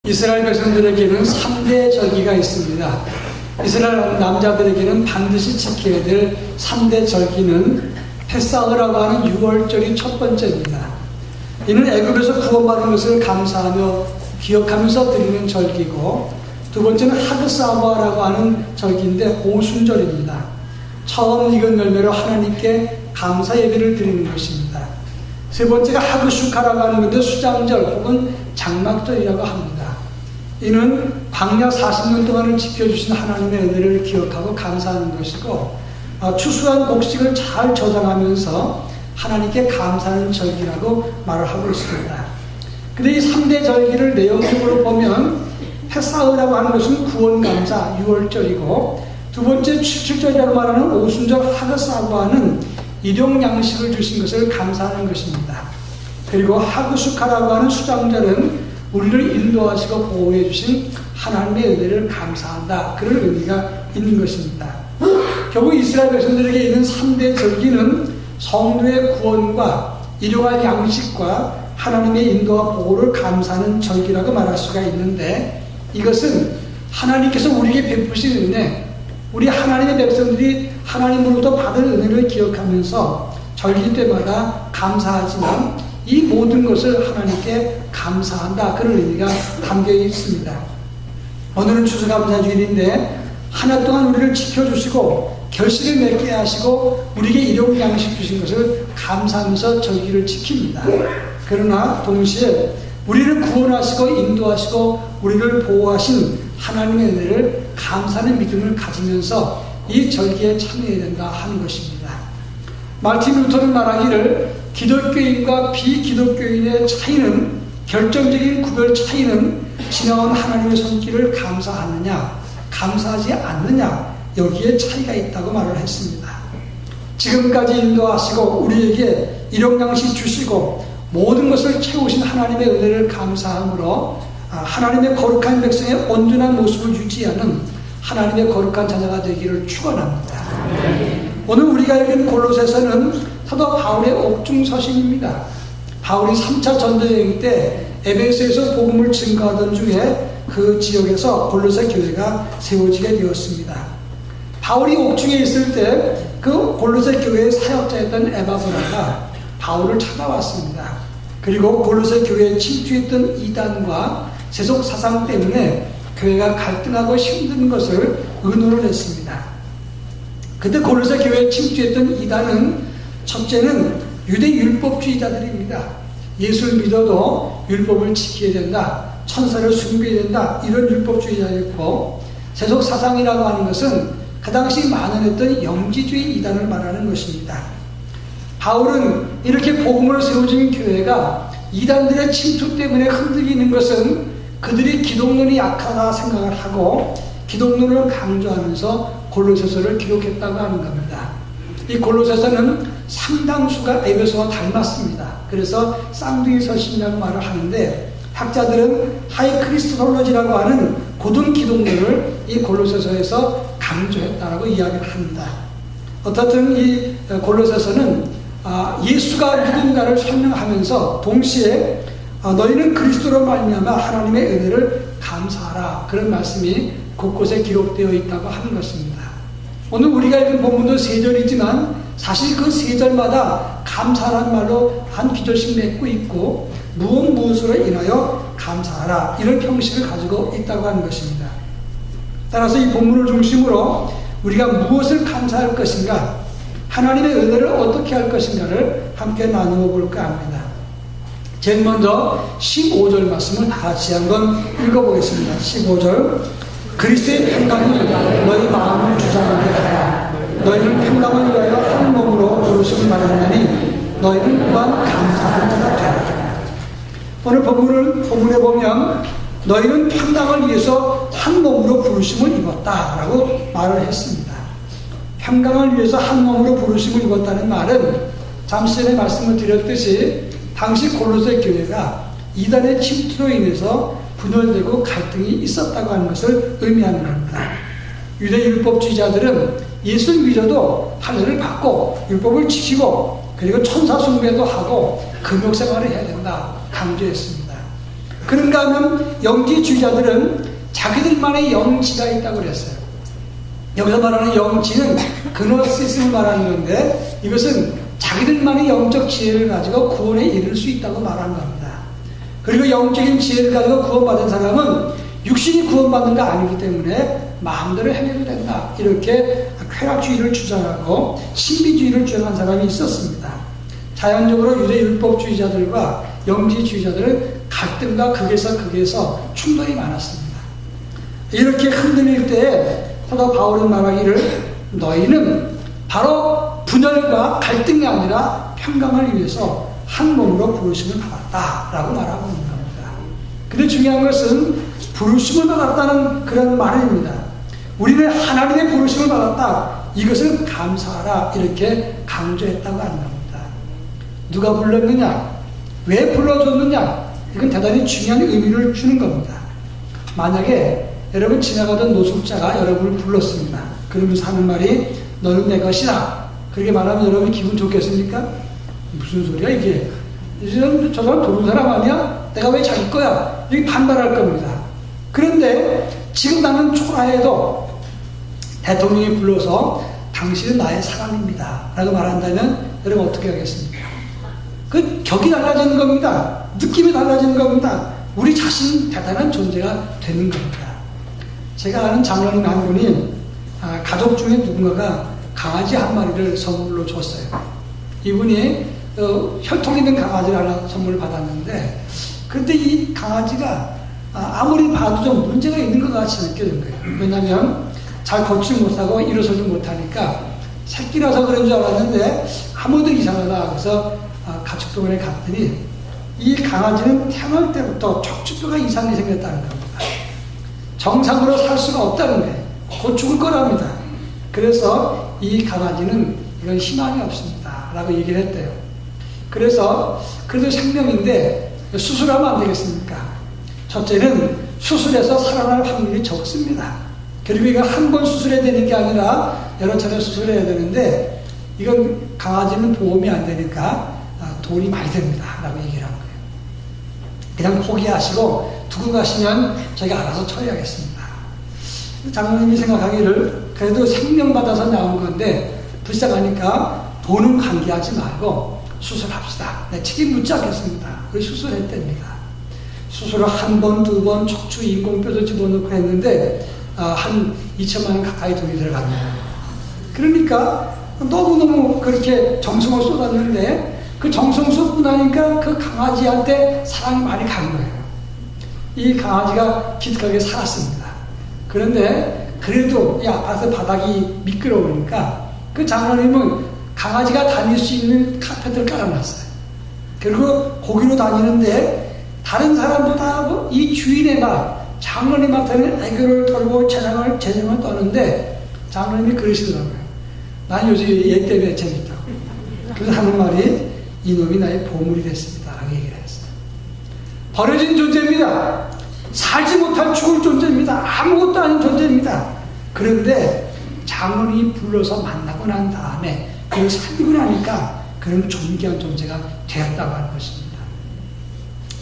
이스라엘 백성들에게는 3대 절기가 있습니다. 이스라엘 남자들에게는 반드시 지켜야 될 3대 절기는 페사흐라고 하는 6월절이 첫 번째입니다. 이는 애굽에서 구원받은 것을 감사하며 기억하면서 드리는 절기고, 두 번째는 하그사바라고 하는 절기인데 오순절입니다. 처음 익은 열매로 하나님께 감사 예배를 드리는 것입니다. 세 번째가 하그슈카라고 하는 건데 수장절 혹은 장막절이라고 합니다. 이는 광야 40년 동안을 지켜주신 하나님의 은혜를 기억하고 감사하는 것이고, 추수한 곡식을 잘 저장하면서 하나님께 감사하는 절기라고 말을 하고 있습니다. 근데 이 3대 절기를 내용적으로 보면 페사흐라고 하는 것은 구원감사 6월절이고, 두 번째 7절이라고 말하는 오순절 하그사바는 일용양식을 주신 것을 감사하는 것입니다. 그리고 하그슈카라고 하는 수장절은 우리를 인도하시고 보호해 주신 하나님의 은혜를 감사한다, 그런 의미가 있는 것입니다. 결국 이스라엘 백성들에게 있는 3대 절기는 성도의 구원과 일용할 양식과 하나님의 인도와 보호를 감사하는 절기라고 말할 수가 있는데, 이것은 하나님께서 우리에게 베푸신 은혜, 우리 하나님의 백성들이 하나님으로부터 받은 은혜를 기억하면서 절기 때마다 감사하지만 이 모든 것을 하나님께 감사한다, 그런 의미가 담겨 있습니다. 오늘은 추수감사주일인데 한 해 동안 우리를 지켜주시고 결실을 맺게 하시고 우리에게 일용 양식 주신 것을 감사하면서 절기를 지킵니다. 그러나 동시에 우리를 구원하시고 인도하시고 우리를 보호하신 하나님의 은혜를 감사하는 믿음을 가지면서 이 절기에 참여해야 된다 하는 것입니다. 마르틴 루터는 말하기를 기독교인과 비기독교인의 차이는, 결정적인 구별 차이는 지나온 하나님의 손길을 감사하느냐 감사하지 않느냐, 여기에 차이가 있다고 말을 했습니다. 지금까지 인도하시고 우리에게 일용양식 주시고 모든 것을 채우신 하나님의 은혜를 감사함으로 하나님의 거룩한 백성의 온전한 모습을 유지하는 하나님의 거룩한 자녀가 되기를 축원합니다. 오늘 우리가 읽은 골로새서는 사도 바울의 옥중서신입니다. 바울이 3차 전도여행 때 에베소에서 복음을 증거하던 중에 그 지역에서 골로새 교회가 세워지게 되었습니다. 바울이 옥중에 있을 때 그 골로새 교회의 사역자였던 에바브라가 바울을 찾아왔습니다. 그리고 골로새 교회에 침투했던 이단과 세속 사상 때문에 교회가 갈등하고 힘든 것을 의논을 했습니다. 그때 골로새 교회에 침투했던 이단은 첫째는 유대 율법주의자들입니다. 예수를 믿어도 율법을 지켜야 된다, 천사를 숭배해야 된다, 이런 율법주의자였고, 세속 사상이라고 하는 것은 그 당시 만연했던 영지주의 이단을 말하는 것입니다. 바울은 이렇게 복음을 세워진 교회가 이단들의 침투 때문에 흔들리는 것은 그들이 기독론이 약하다 생각을 하고 기독론을 강조하면서 골로새서를 기록했다고 하는 겁니다. 이 골로새서는 상당수가 에베소와 닮았습니다. 그래서 쌍둥이 서신이라고 말을 하는데, 학자들은 하이 크리스톨로지라고 하는 고등 기독론을 이 골로새서에서 강조했다라고 이야기를 합니다. 어떻든 이 골로새서는 예수가 누군가를 설명하면서 동시에 너희는 그리스도로 말미암아 하나님의 은혜를 감사하라, 그런 말씀이 곳곳에 기록되어 있다고 하는 것입니다. 오늘 우리가 읽은 본문도 3절이지만 사실 그 3절마다 감사라는 말로 한 기절씩 맺고 있고, 무엇으로 인하여 감사하라, 이런 형식을 가지고 있다고 하는 것입니다. 따라서 이 본문을 중심으로 우리가 무엇을 감사할 것인가, 하나님의 은혜를 어떻게 할 것인가를 함께 나누어 볼까 합니다. 제일 먼저 15절 말씀을 다 같이 한번 읽어보겠습니다. 15절. 그리스도의 평강이 너희 마음을 주장하게 하라. 너희는 평강을 위하여 한 몸으로 부르심을 받았나니 너희는 또한 감사하는 자가 되라. 오늘 본문에 보면 너희는 평강을 위해서 한 몸으로 부르심을 입었다라고 말을 했습니다. 평강을 위해서 한 몸으로 부르심을 입었다는 말은 잠시 전에 말씀을 드렸듯이 당시 골로새 교회가 이단의 침투로 인해서 분열되고 갈등이 있었다고 하는 것을 의미하는 겁니다. 유대 율법주의자들은 예수를 믿어도 할례를 받고 율법을 지키고 그리고 천사 숭배도 하고 금욕생활을 해야 된다 강조했습니다. 그런가 하면 영지주의자들은 자기들만의 영지가 있다고 그랬어요. 여기서 말하는 영지는 그노시스를 말하는 건데 이것은 자기들만의 영적 지혜를 가지고 구원에 이를 수 있다고 말하는 겁니다. 그리고 영적인 지혜를 가지고 구원받은 사람은 육신이 구원받는 거 아니기 때문에 마음대로 행해도 된다. 이렇게 쾌락주의를 주장하고 신비주의를 주장한 사람이 있었습니다. 자연적으로 유대 율법주의자들과 영지주의자들은 갈등과 극에서 충돌이 많았습니다. 이렇게 흔들릴 때에 사도 바울은 말하기를 너희는 바로 분열과 갈등이 아니라 평강을 위해서 한 몸으로 부르심을 받았다라고 말하고 있는 겁니다. 근데 중요한 것은 부르심을 받았다는 그런 말입니다. 우리는 하나님의 부르심을 받았다. 이것을 감사하라 이렇게 강조했다고 하는 겁니다. 누가 불렀느냐? 왜 불러줬느냐? 이건 대단히 중요한 의미를 주는 겁니다. 만약에 여러분 지나가던 노숙자가 여러분을 불렀습니다. 그러면서 하는 말이 너는 내 것이다. 그렇게 말하면 여러분이 기분 좋겠습니까? 무슨 소리야 이게? 저 사람 도둑 사람 아니야? 내가 왜 자기 거야? 이렇게 반발할 겁니다. 그런데 지금 나는 초라해도 대통령이 불러서 당신은 나의 사람입니다 라고 말한다면 여러분 어떻게 하겠습니까? 그 격이 달라지는 겁니다. 느낌이 달라지는 겁니다. 우리 자신 대단한 존재가 되는 겁니다. 제가 아는 장로님 한 분이 가족 중에 누군가가 강아지 한 마리를 선물로 줬어요. 이분이 혈통 있는 강아지를 하나 선물을 받았는데 그런데 이 강아지가 아무리 봐도 좀 문제가 있는 것 같이 느껴진 거예요. 왜냐하면 잘 걷지 못하고 일어서지 못하니까 새끼라서 그런 줄 알았는데 아무도 이상하다. 그래서 가축병원에 갔더니 이 강아지는 태어날 때부터 척추뼈가 이상이 생겼다는 겁니다. 정상으로 살 수가 없다는 거예요. 곧 죽을 거랍니다. 그래서 이 강아지는 이건 희망이 없습니다 라고 얘기를 했대요. 그래서 그래도 생명인데 수술하면 안 되겠습니까? 첫째는 수술해서 살아날 확률이 적습니다. 그리고 이거 한 번 수술해야 되는 게 아니라 여러 차례 수술해야 되는데 이건 강아지는 보험이 안 되니까 돈이 많이 듭니다 라고 얘기를 한 거예요. 그냥 포기하시고 두고 가시면 저희가 알아서 처리하겠습니다. 장로님이 생각하기를 그래도 생명 받아서 나온 건데 불쌍하니까 돈은 관계하지 말고 수술합시다. 네, 책임 묻지 않겠습니다. 그래서 수술했답니다. 수술을 한 번, 두 번 척추 인공뼈도 집어넣고 했는데 한 2천만 원 가까이 돈이 들어갔네요. 그러니까 너무너무 그렇게 정성을 쏟았는데 그 정성 쏟고 나니까 그 강아지한테 사랑이 많이 간 거예요. 이 강아지가 기특하게 살았습니다. 그런데 그래도 이 아파트 바닥이 미끄러우니까 그 장로님은 강아지가 다닐 수 있는 카펫을 깔아놨어요. 그리고 거기로 다니는데 다른 사람보다 이 주인애가 장로님한테는 애교를 떨고 재정을 떠는데 장로님이 그러시더라고요. 난 요즘 얘 때문에 재밌다고. 그래서 하는 말이 이놈이 나의 보물이 됐습니다 라고 얘기를 했어요. 버려진 존재입니다. 살지 못할 죽을 존재입니다. 아무것도 아닌 존재입니다. 그런데 장로님이 불러서 만나고 난 다음에 그걸 살리고 나니까 그런 존귀한 존재가 되었다고 하는 것입니다.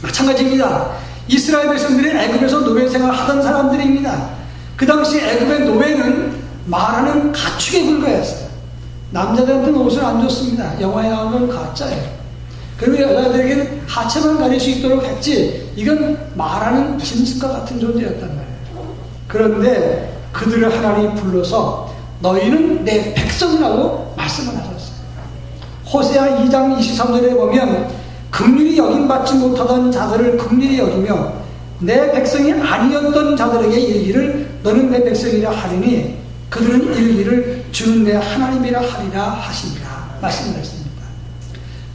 마찬가지입니다. 이스라엘 백성들이 애굽에서 노예 생활을 하던 사람들입니다. 그 당시 애굽의 노예는 말하는 가축에 불과했어요. 남자들한테는 옷을 안 줬습니다. 영화에 나오는 가짜예요. 그리고 여자들에게는 하체만 가릴 수 있도록 했지 이건 말하는 짐승과 같은 존재였단 말이에요. 그런데 그들을 하나님이 불러서 너희는 내 백성이라고 말씀을 하셨어요. 호세아 2장 23절에 보면 긍휼히 여김받지 못하던 자들을 긍휼히 여기며 내 백성이 아니었던 자들에게 이르기를 너는 내 백성이라 하리니 그들은 이르기를 주는 내 하나님이라 하리라 하시니라 말씀을 했습니다.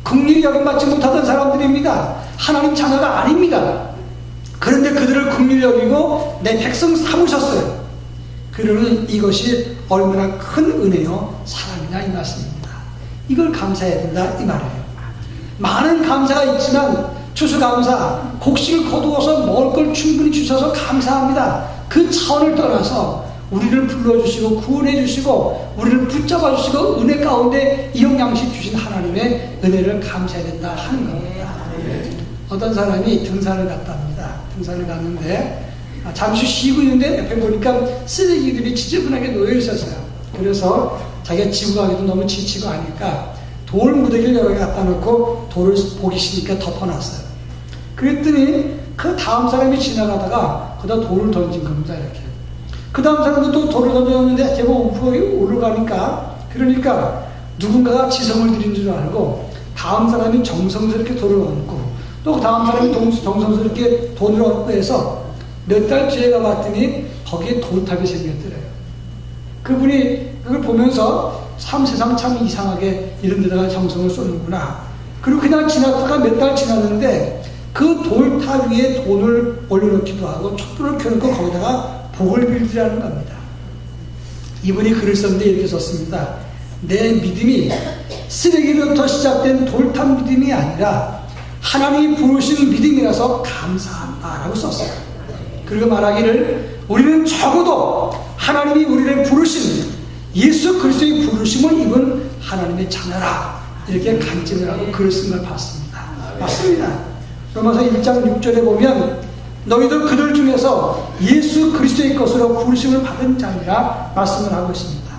긍휼히 여김받지 못하던 사람들입니다. 하나님 자녀가 아닙니다. 그런데 그들을 긍휼히 여기고 내 백성 삼으셨어요. 그러는 이것이 얼마나 큰 은혜요 사랑이냐 이 말씀입니다. 이걸 감사해야 된다 이 말이에요. 많은 감사가 있지만 추수감사, 곡식을 거두어서 먹을 걸 충분히 주셔서 감사합니다. 그 차원을 떠나서 우리를 불러주시고 구원해 주시고 우리를 붙잡아 주시고 은혜 가운데 일용양식 주신 하나님의 은혜를 감사해야 된다 하는 겁니다. 어떤 사람이 등산을 갔답니다. 갔습니다. 등산을 갔는데 잠시 쉬고 있는데 옆에 보니까 쓰레기들이 지저분하게 놓여 있었어요. 그래서 자기가 지고 가기도 너무 지치고 하니까 돌 무더기를 여러 개 갖다 놓고 돌을 보기 싫으니까 덮어놨어요. 그랬더니 그 다음 사람이 지나가다가 거기다 돌을 던진 겁니다. 이렇게. 그 다음 사람도 또 돌을 던졌는데 제법 우프에 올라가니까 그러니까 누군가가 지성을 들인 줄 알고 다음 사람이 정성스럽게 돌을 얹고 또 다음 사람이 정성스럽게 돌을 얹고 해서 몇 달 뒤에 가봤더니 거기에 돌탑이 생겼더래요. 그분이 그걸 보면서 세상 참 이상하게 이런 데다가 정성을 쏟는구나. 그리고 그냥 지났다가 몇 달 지났는데 그 돌탑 위에 돈을 올려놓기도 하고 촛불을 켜놓고 거기다가 복을 빌드라는 겁니다. 이분이 글을 썼는데 이렇게 썼습니다. 내 믿음이 쓰레기로부터 시작된 돌탑 믿음이 아니라 하나님이 부르신 믿음이라서 감사한다라고 썼어요. 그리고 말하기를 우리는 적어도 하나님이 우리를 부르신 예수 그리스도의 부르심을 입은 하나님의 자녀라 이렇게 간증을 하고 글을 쓴 걸 봤습니다. 맞습니다. 로마서 1장 6절에 보면 너희들 그들 중에서 예수 그리스도의 것으로 부르심을 받은 자니라 말씀을 하고 있습니다.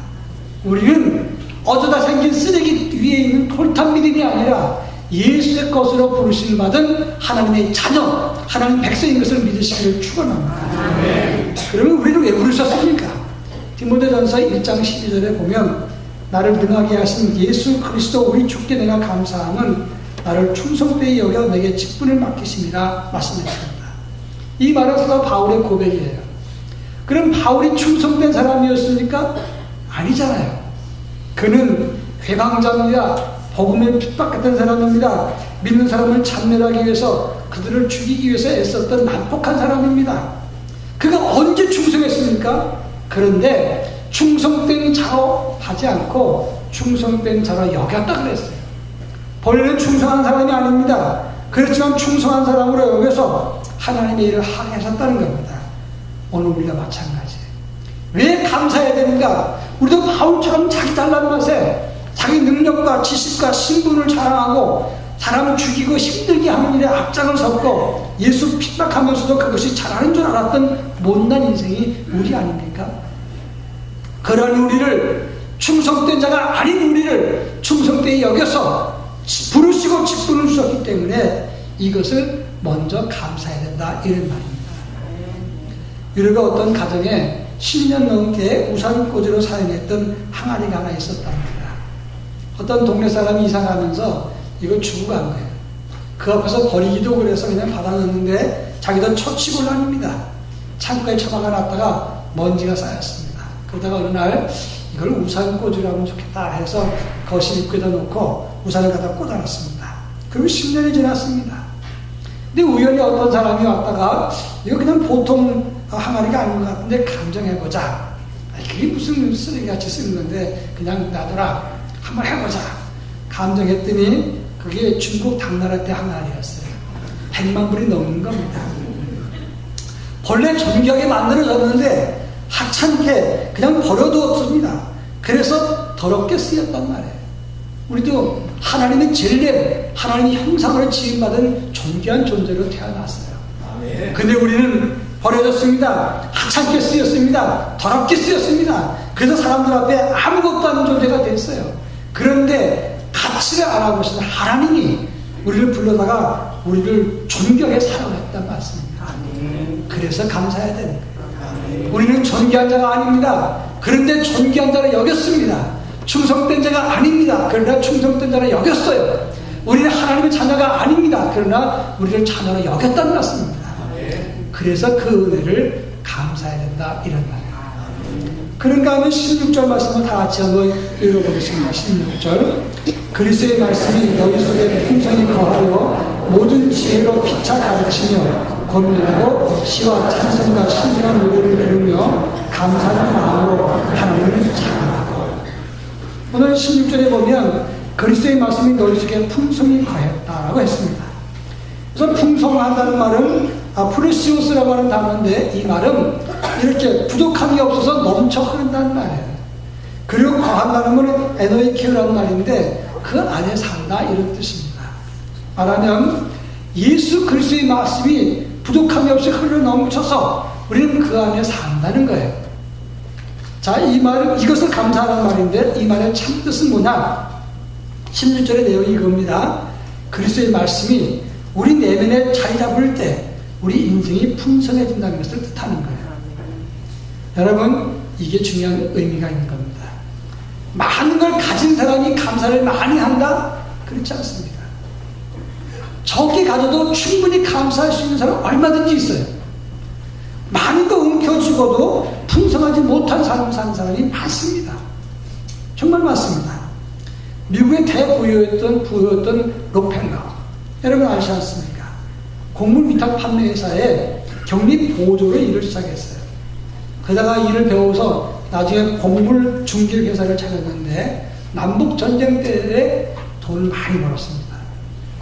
우리는 어쩌다 생긴 쓰레기 위에 있는 돌탑 믿음이 아니라 예수의 것으로 부르심을 받은 하나님의 자녀, 하나님 백성인 것을 믿으시기를 축원합니다. 그러면 우리를 왜 부르셨습니까? 디모데전서 1장 12절에 보면 나를 능하게 하신 예수 그리스도 우리 주께 내가 감사함은 나를 충성되이 여겨 내게 직분을 맡기심이라 말씀했습니다. 이 말은 사도 바울의 고백이에요. 그럼 바울이 충성된 사람이었습니까? 아니잖아요. 그는 회방자입니다. 복음에 핍박했던 사람입니다. 믿는 사람을 잔멸하기 위해서 그들을 죽이기 위해서 애썼던 난폭한 사람입니다. 그가 언제 충성했습니까? 그런데 충성된 자로 하지 않고 충성된 자로 여겼다 그랬어요. 본래는 충성한 사람이 아닙니다. 그렇지만 충성한 사람으로 여겨서 하나님의 일을 하게 하셨다는 겁니다. 오늘 우리가 마찬가지예요. 왜 감사해야 되는가? 우리도 바울처럼 자기 잘난 맛에 자기 능력과 지식과 신분을 자랑하고 사람을 죽이고 힘들게 하는 일에 앞장을 섰고 예수 핍박하면서도 그것이 잘하는 줄 알았던 못난 인생이 우리 아닙니까? 그런 우리를 충성된 자가 아닌 우리를 충성되이 여겨서 부르시고 직분을 주셨기 때문에 이것을 먼저 감사해야 된다 이런 말입니다. 유럽의 어떤 가정에 10년 넘게 우산꽂이로 사용했던 항아리가 하나 있었답니다. 어떤 동네 사람이 이사 가면서 이걸 주고 간 거예요. 그 앞에서 버리기도 그래서 그냥 받아놨는데 자기도 처치곤란입니다. 창고에 처박아 놨다가 먼지가 쌓였습니다. 그러다가 어느 날 이걸 우산꽂이로 하면 좋겠다 해서 거실 입구에다 놓고 우산을 갖다 꽂아놨습니다. 그리고 10년이 지났습니다. 근데 우연히 어떤 사람이 왔다가 이거 그냥 보통 항아리가 아닌 것 같은데 감정해보자. 그게 무슨 쓰레기같이 쓰는 건데 그냥 놔둬라. 한번 해보자. 감정했더니 그게 중국 당나라 때 항아리였어요. 100만 불이 넘는 겁니다. 본래 정교하게 만들어졌는데 하찮게 그냥 버려두었습니다. 그래서 더럽게 쓰였단 말이에요. 우리도 하나님의 젤렘, 하나님의 형상으로 지음받은 존귀한 존재로 태어났어요. 근데 우리는 버려졌습니다. 하찮게 쓰였습니다. 더럽게 쓰였습니다. 그래서 사람들 앞에 아무것도 아닌 존재가 됐어요. 그런데 가치를 알아보시는 하나님이 우리를 불러다가 우리를 존경에 사랑했단 말씀입니다. 그래서 감사해야 되는 거예요. 우리는 존귀한 자가 아닙니다. 그런데 존귀한 자로 여겼습니다. 충성된 자가 아닙니다. 그러나 충성된 자로 여겼어요. 우리는 하나님의 자녀가 아닙니다. 그러나 우리를 자녀로 여겼다는 말씀입니다. 그래서 그 은혜를 감사해야 된다 이런 말이에요. 그런가 하면 16절 말씀을 다 같이 한번 읽어보겠습니다. 16절 그리스도의 말씀이 너희 속에 풍성히 거하여 모든 지혜로 피차 가르치며 권면하고 시와 찬송과 신비한 노래를 부르며 감사하는 마음으로 하나님을 찬양하고. 오늘 16절에 보면 그리스도의 말씀이 너희 속에 풍성히 거했다라고 했습니다. 그래서 풍성하다는 말은 프레시오스라고 하는 단어인데 이 말은 이렇게 부족한 게 없어서 넘쳐 흐른다는 말이에요. 그리고 거한다는 건 에노이케라는 말인데 그 안에 산다 이런 뜻입니다. 말하면 예수 그리스도의 말씀이 부족함이 없이 흘러넘쳐서 우리는 그 안에 산다는 거예요. 자, 이것을 감사하는 말인데 이 말의 참뜻은 뭐냐? 16절의 내용이 이겁니다. 그리스도의 말씀이 우리 내면에 자리 잡을 때 우리 인생이 풍성해진다는 것을 뜻하는 거예요. 여러분, 이게 중요한 의미가 있는 겁니다. 많은 걸 가진 사람이 감사를 많이 한다? 그렇지 않습니다. 적게 가져도 충분히 감사할 수 있는 사람 얼마든지 있어요. 많은 거 움켜쥐고도 풍성하지 못한 삶을 사는 사람이 많습니다. 정말 많습니다. 미국의 부호였던 록펠러, 여러분 아시지 않습니까? 곡물 위탁 판매 회사에 격리 보조로 일을 시작했어요. 그러다가 일을 배워서 나중에 곡물 중개 회사를 차렸는데 남북 전쟁 때에 돈을 많이 벌었습니다.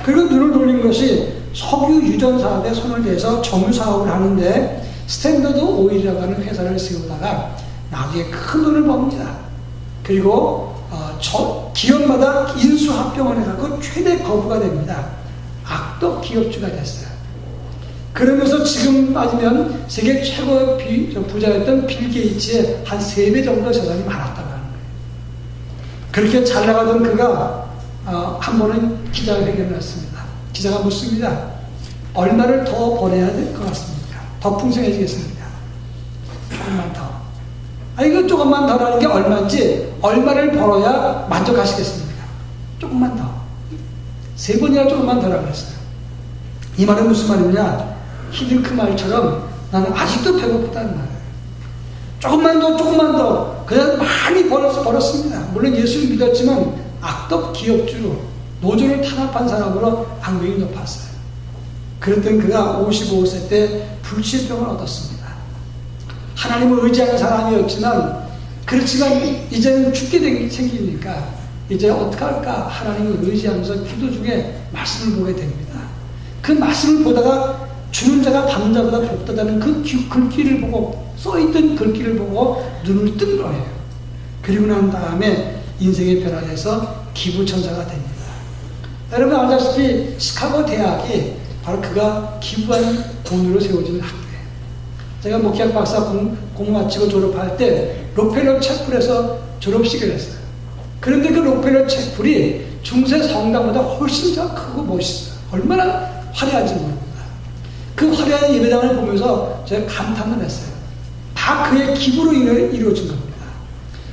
그리고 눈을 돌린 것이 석유 유전 사업에 손을 대서 정유 사업을 하는데 스탠더드 오일이라고 하는 회사를 세우다가 나중에 큰 돈을 법니다. 그리고 기업마다 인수합병을 해서 최대 거부가 됩니다. 악덕 기업주가 됐어요. 그러면서 지금 따지면 세계 최고의 부자였던 빌 게이츠의 한 3배 정도 재산이 많았다고 하는 거예요. 그렇게 잘 나가던 그가 한 번은 기자회견을 했습니다. 기자가 묻습니다. 얼마를 더 벌어야 될 것 같습니까? 더 풍성해지겠습니까? 조금만 더. 이거 조금만 더라는 게 얼마인지, 얼마를 벌어야 만족하시겠습니까? 조금만 더. 3번이나 조금만 더라고 했어요. 이 말은 무슨 말이냐? 히딩크 말처럼 나는 아직도 배고프다는 말이에요. 조금만 더. 그냥 많이 벌었습니다. 물론 예수를 믿었지만 악덕 기업주로 노조를 탄압한 사람으로 악명이 높았어요. 그랬던 그가 55세 때 불치병을 얻었습니다. 하나님을 의지하는 사람이었지만 그렇지만 이제는 죽게 생기니까 이제 어떡할까 하나님을 의지하면서 기도 중에 말씀을 보게 됩니다. 그 말씀을 보다가 주는 자가 받는 자보다 복되다는 그 글귀를 보고 써있던 글귀를 보고 눈을 뜬 거예요. 그리고 난 다음에 인생의 변화돼서 기부천사가 됩니다. 여러분 알다시피 시카고 대학이 바로 그가 기부한 돈으로 세워진 학교예요. 제가 목회학 박사 공부 마치고 졸업할 때 록펠러 채플에서 졸업식을 했어요. 그런데 그 록펠러 채플이 중세 성당보다 훨씬 더 크고 멋있어요. 얼마나 화려한지 모릅니다. 그 화려한 예배당을 보면서 제가 감탄을 했어요. 다 그의 기부로 이루어진 겁니다.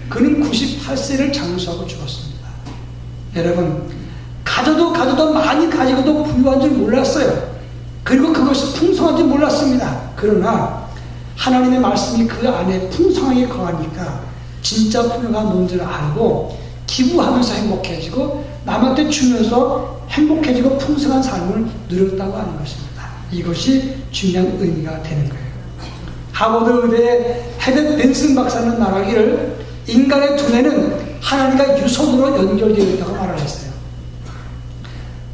그는 98세를 장수하고 죽었습니다. 여러분, 가져도 많이 가지고도 부유한 줄 몰랐어요. 그리고 그것이 풍성한 줄 몰랐습니다. 그러나 하나님의 말씀이 그 안에 풍성하게 거하니까 진짜 풍요가 뭔지를 알고 기부하면서 행복해지고 남한테 주면서 행복해지고 풍성한 삶을 누렸다고 하는 것입니다. 이것이 중요한 의미가 되는 거예요. 하버드 의대의 헤벳 벤슨 박사는 말하기를 인간의 두뇌는 하나님과 유선으로 연결되어 있다고 말을 했어요.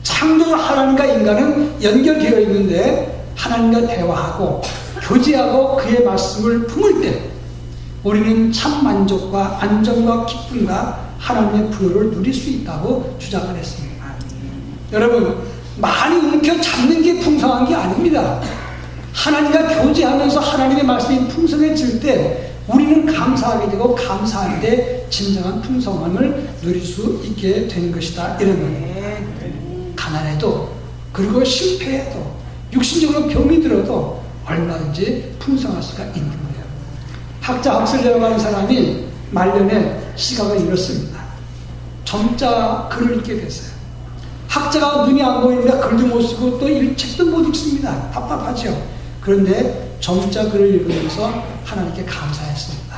창조주 하나님과 인간은 연결되어 있는데 하나님과 대화하고 교제하고 그의 말씀을 품을 때 우리는 참 만족과 안정과 기쁨과 하나님의 부여를 누릴 수 있다고 주장을 했습니다. 여러분, 많이 움켜잡는 게 풍성한 게 아닙니다. 하나님과 교제하면서 하나님의 말씀이 풍성해질 때 우리는 감사하게 되고 감사한데 진정한 풍성함을 누릴 수 있게 되는 것이다. 이런 말입니다. 가난해도 그리고 실패해도 육신적으로 병이 들어도 얼마든지 풍성할 수가 있는 거예요. 학자 학설이라고 하는 사람이 말년에 시각을 잃었습니다. 점자 글을 읽게 됐어요. 학자가 눈이 안 보이니까 글도 못 쓰고 또 책도 못 읽습니다. 답답하죠. 그런데 점자 글을 읽으면서 하나님께 감사했습니다.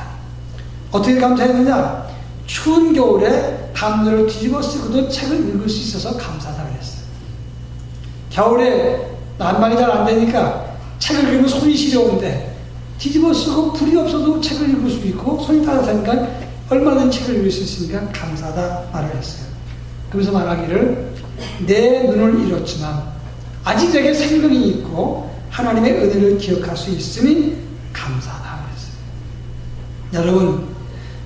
어떻게 감사했느냐? 추운 겨울에 담요를 뒤집어 쓰고도 책을 읽을 수 있어서 감사하다고 했어요. 겨울에 난방이 잘 안 되니까 책을 읽으면 손이 시려운데 뒤집어 쓰고 불이 없어도 책을 읽을 수 있고 손이 따뜻하니까 얼마든지 책을 읽을 수 있으니까 감사하다 말을 했어요. 그러면서 말하기를 내 눈을 잃었지만 아직 내게 생명이 있고 하나님의 은혜를 기억할 수 있으니 감사하다 그랬어요. 여러분,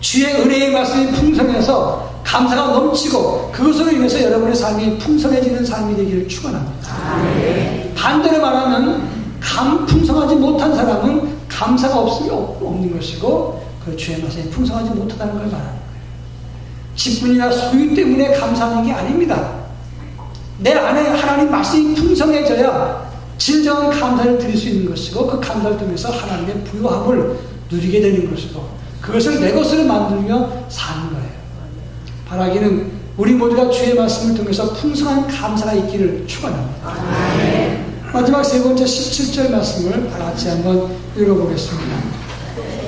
주의 은혜의 말씀이 풍성해서 감사가 넘치고 그것으로 인해서 여러분의 삶이 풍성해지는 삶이 되기를 축원합니다. 반대로 말하면 풍성하지 못한 사람은 감사가 없는 것이고 그 주의 말씀이 풍성하지 못하다는 걸 말하는 거예요. 직분이나 소유 때문에 감사하는 게 아닙니다. 내 안에 하나님 말씀이 풍성해져야 진정한 감사를 드릴 수 있는 것이고 그 감사를 통해서 하나님의 부요함을 누리게 되는 것이고 그것을 내 것으로 만들며 사는 거예요. 바라기는 우리 모두가 주의 말씀을 통해서 풍성한 감사가 있기를 축원합니다. 마지막 세 번째 17절 말씀을 다 같이 한번 읽어보겠습니다.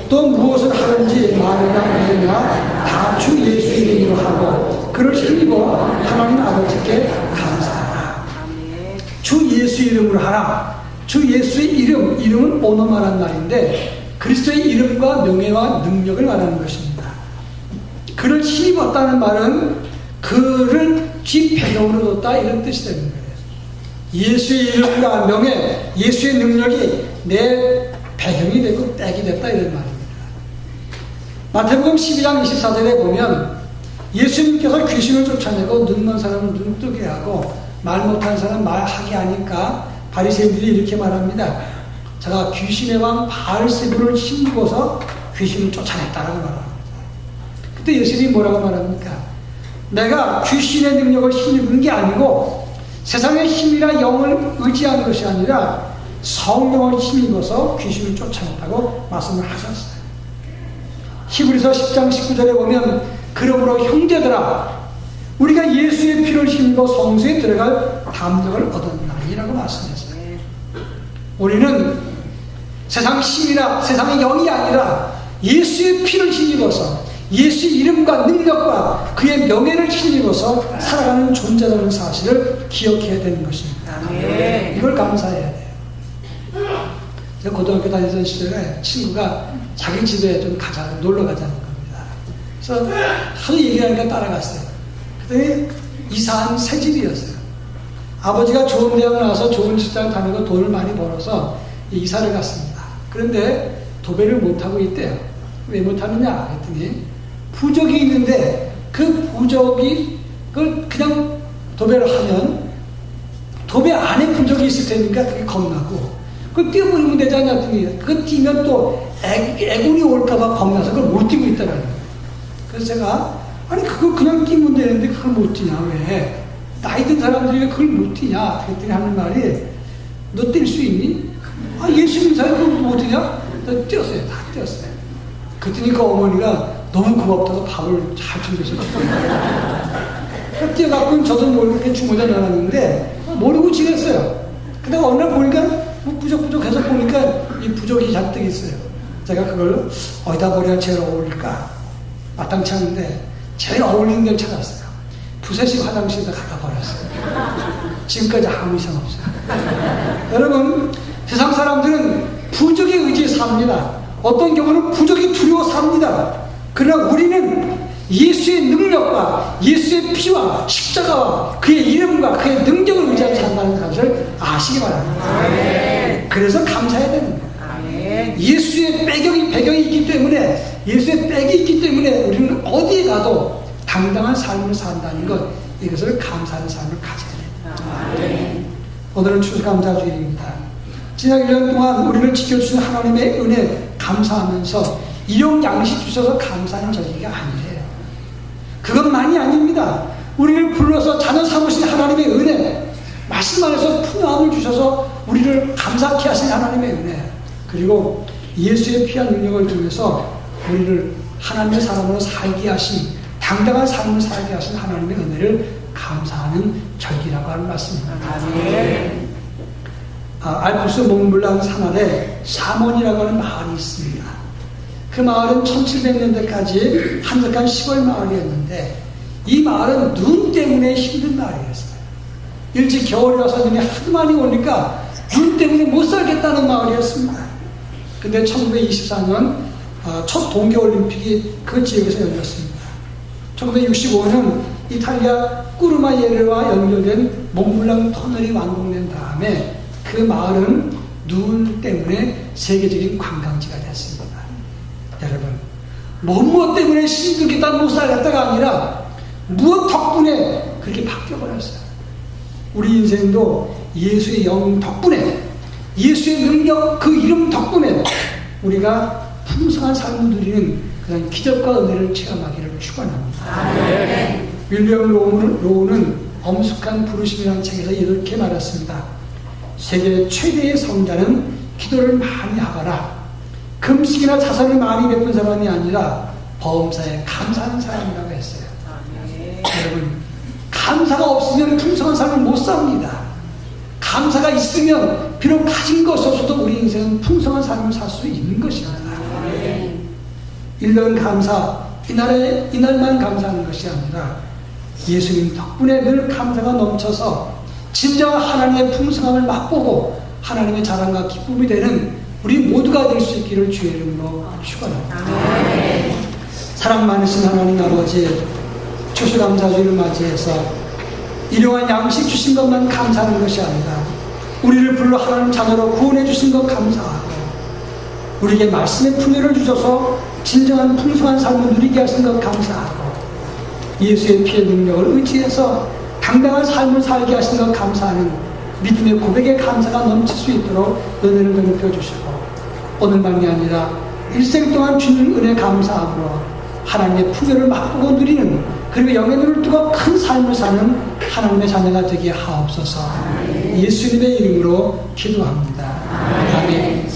또 무엇을 하든지 말이나 일이나 다 주 예수 이름으로 하고 그를 힘입어 하나님 아버지께 감사하라. 주 예수 이름으로 하라. 주 예수의 이름은 오너마란 말인데 그리스도의 이름과 명예와 능력을 말하는 것입니다. 그를 힘입었다는 말은 그를 뒷 배경으로 뒀다 이런 뜻이 되는 거예요. 예수의 이름과 명예, 예수의 능력이 내 배경이 되고 백이 됐다 이런 말입니다. 마태복음 12장 24절에 보면 예수님께서 귀신을 쫓아내고 눈먼 사람은 눈 뜨게 하고 말 못하는 사람 말하게 하니까 바리새인들이 이렇게 말합니다. 제가 귀신의 왕 바알세불을 힘입어서 귀신을 쫓아냈다라고 말합니다. 그때 예수님이 뭐라고 말합니까? 내가 귀신의 능력을 힘입은 게 아니고 세상의 힘이나 영을 의지하는 것이 아니라 성령을 힘입어서 귀신을 쫓아냈다고 말씀을 하셨어요. 히브리서 10장 19절에 보면 그러므로 형제들아 우리가 예수의 피를 힘입어 성소에 들어갈 담력을 얻었나니라고 말씀했어요. 우리는 세상 힘이나 세상의 영이 아니라 예수의 피를 힘입어서 예수의 이름과 능력과 그의 명예를 힘입어서 살아가는 존재라는 사실을 기억해야 되는 것입니다. 이걸 감사해야 돼요. 제가 고등학교 다니던 시절에 친구가 자기 집에 좀 놀러 가자는 겁니다. 그래서 하도 얘기하니까 따라갔어요. 그랬더니 이사한 새 집이었어요. 아버지가 좋은 대학 나와서 좋은 직장 다니고 돈을 많이 벌어서 이사를 갔습니다. 그런데 도배를 못하고 있대요. 왜 못하느냐 했더니 부적이 있는데 그 부적이 그냥 도배를 하면 도배 안에 부적이 있을 테니까 그게 겁나고 그걸 띄워버리면 되지 않냐 했더니 그거 띄면 또 애군이 올까봐 겁나서 그걸 못 띄고 있더라고요. 그래서 제가 아니 그걸 그냥 띄면 되는데 그걸 못 띄냐 왜? 나이 든 사람들이 왜 그걸 못 띄냐 그랬더니 하는 말이 너 뛸 수 있니? 아 예수 믿는 사람이 그걸 못 띄냐? 띄었어요. 다 띄었어요. 그랬더니 그 어머니가 너무 고맙다고 밥을 잘 준비해서 줬어요. 뛰어갖고 저도 모르게 주머니에 넣어놨는데 모르고 지냈어요. 근데 어느 날 보니까 뭐 부적부적해서 보니까 이 부적이 잔뜩 있어요. 제가 그걸 어디다 버려야 제일 어울릴까 마땅치 않은데 제일 어울리는 데를 찾았어요. 부세식 화장실에다 갖다 버렸어요. 지금까지 아무 이상 없어요. 여러분 세상 사람들은 부적에 의지해 삽니다. 어떤 경우는 부적이 두려워 삽니다. 그러나 우리는 예수의 능력과 예수의 피와 십자가와 그의 이름과 그의 능력을 의지하며 산다는 것을 아시기 바랍니다. 그래서 감사해야 되는 거예요. 예수의 배경이 있기 때문에 예수의 백이 있기 때문에 우리는 어디에 가도 당당한 삶을 산다는 것 이것을 감사하는 삶을 가져야 됩니다. 오늘은 추수감사주일입니다. 지난 1년 동안 우리를 지켜주신 하나님의 은혜 감사하면서 일용양식 주셔서 감사하는 절기가 아니에요. 그것만이 아닙니다. 우리를 불러서 자녀 삼으신 하나님의 은혜, 말씀 안에서 풍요함을 주셔서 우리를 감사케 하신 하나님의 은혜, 그리고 예수의 피한 능력을 통해서 우리를 하나님의 사람으로 살게 하신, 당당한 삶을 살게 하신 하나님의 은혜를 감사하는 절기라고 하는 말씀입니다. 알프스 몽블랑 산아래 사몬이라고 하는 마을이 있습니다. 그 마을은 1700년대까지 한적한 시골 마을이었는데 이 마을은 눈 때문에 힘든 마을이었어요. 일찍 겨울이 와서 눈이 하도 많이 오니까 눈 때문에 못 살겠다는 마을이었습니다. 근데 1924년 첫 동계올림픽이 그 지역에서 열렸습니다. 1965년 이탈리아 꾸르마예르와 연결된 몽블랑 터널이 완공된 다음에 그 마을은 눈 때문에 세계적인 관광지가 됐습니다. 여러분, 무엇 때문에 힘들겠다 못 살겠다가 아니라 무엇 덕분에 그렇게 바뀌어버렸어요. 우리 인생도 예수의 영 덕분에 예수의 능력 그 이름 덕분에 우리가 풍성한 삶을 누리는 그런 기적과 은혜를 체험하기를 축원합니다. 윌리엄 로우는 엄숙한 부르심이라는 책에서 이렇게 말했습니다. 세계 최대의 성자는 기도를 많이 하거나 금식이나 자선을 많이 베푼 사람이 아니라 범사에 감사하는 사람이라고 했어요. 여러분, 감사가 없으면 풍성한 삶을 못 삽니다. 감사가 있으면 비록 가진 것이 없어도 우리 인생은 풍성한 삶을 살 수 있는 것입니다. 1년 감사, 이날만 감사하는 것이 아니라 예수님 덕분에 늘 감사가 넘쳐서 진정한 하나님의 풍성함을 맛보고 하나님의 자랑과 기쁨이 되는 우리 모두가 될 수 있기를 주의 이름으로 축원합니다. 사랑 많으신 하나님 아버지, 추수감사주를 맞이해서 일용할 양식 주신 것만 감사하는 것이 아니라 우리를 불러 하나님 자녀로 구원해 주신 것 감사하고 우리에게 말씀의 풍요를 주셔서 진정한 풍성한 삶을 누리게 하신 것 감사하고 예수의 피의 능력을 의지해서 당당한 삶을 살게 하신 것 감사하는 믿음의 고백의 감사가 넘칠 수 있도록 은혜를 넓혀 주시고 오늘만이 아니라 일생 동안 주는 은혜 감사함으로 하나님의 풍요를 맛보고 누리는 그리고 영의 눈을 뜨고 큰 삶을 사는 하나님의 자녀가 되게 하옵소서. 예수님의 이름으로 기도합니다. 아멘.